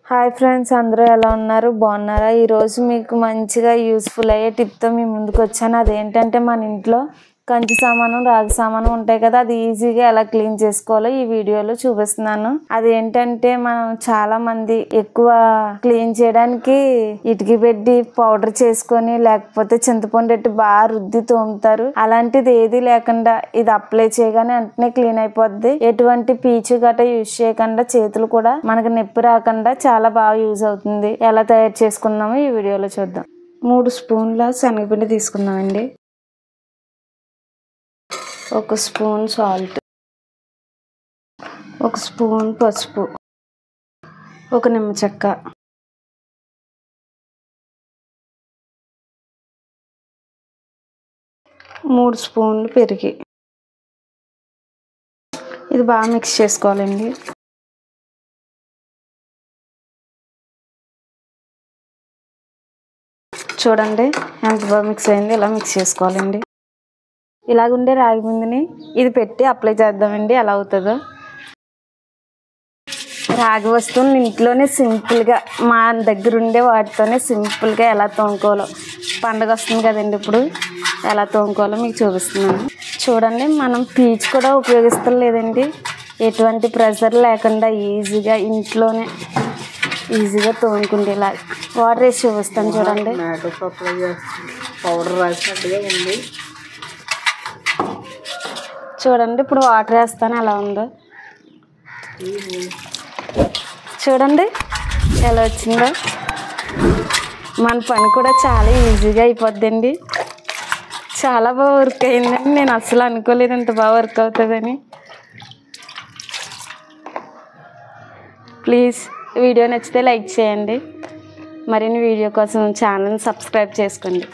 Hi friends, అందరూ ఎలా ఉన్నారు? బాగున్నారా? ఈరోజు మీకు మంచిగా యూస్ఫుల్ అయ్యే టిప్తో మీ ముందుకు వచ్చాను. అదేంటంటే మన ఇంట్లో కంచి సామాను, రాగి సామాను ఉంటాయి కదా, అది ఈజీగా ఎలా క్లీన్ చేసుకోవాలో ఈ వీడియోలో చూపిస్తున్నాను. అదేంటంటే మనం చాలా మంది ఎక్కువ క్లీన్ చేయడానికి ఇటుక పెట్టి పౌడర్ చేసుకొని లేకపోతే చింతపండు పెట్టి బాగా రుద్ది తోముతారు. అలాంటిది ఏది లేకుండా ఇది అప్లై చేయగానే వెంటనే క్లీన్ అయిపోద్ది. ఎటువంటి పీచు గట్ట యూజ్ చేయకుండా, చేతులు కూడా మనకు నొప్పి రాకుండా చాలా బాగా యూజ్ అవుతుంది. ఎలా తయారు చేసుకుందామో ఈ వీడియోలో చూద్దాం. 3 స్పూన్ల శనగపిండి తీసుకుందామండి. 1 స్పూన్ సాల్ట్, 1 స్పూన్ పసుపు, 1 నిమ్మ చెక్క, 3 స్పూన్లు పెరుగు. ఇది బాగా మిక్స్ చేసుకోవాలండి. చూడండి ఎంత బాగా మిక్స్ అయింది. ఇలా మిక్స్ చేసుకోవాలండి. ఇలాగుండే రాగి పిండిని ఇది పెట్టి అప్లై చేద్దామండి, ఎలా అవుతుందో. రాగి వస్తువుని ఇంట్లోనే సింపుల్గా మా దగ్గర ఉండే వాటితోనే సింపుల్గా ఎలా తోముకోవాలో, పండగ వస్తుంది కదండి, ఇప్పుడు ఎలా తోముకోవాలో మీకు చూపిస్తున్నాను. చూడండి, మనం పీచు కూడా ఉపయోగిస్తాం లేదండి. ఎటువంటి ప్రెషర్ లేకుండా ఈజీగా ఇంట్లోనే ఈజీగా తోముకుండేలా వాటర్ వేసి చూపిస్తాను. చూడండి, పౌడర్ రాసినట్టుగా ఉంది. చూడండి, ఇప్పుడు వాటర్ వేస్తాను ఎలా ఉందో. చూడండి ఎలా వచ్చిందో. మన పని కూడా చాలా ఈజీగా అయిపోద్దండి. చాలా బాగా వర్క్ అయిందండి. నేను అసలు అనుకోలేదు ఇంత బాగా వర్క్ అవుతుందని. ప్లీజ్ వీడియో నచ్చితే లైక్ చేయండి. మరిన్ని వీడియో కోసం ఛానల్ని సబ్స్క్రైబ్ చేసుకోండి.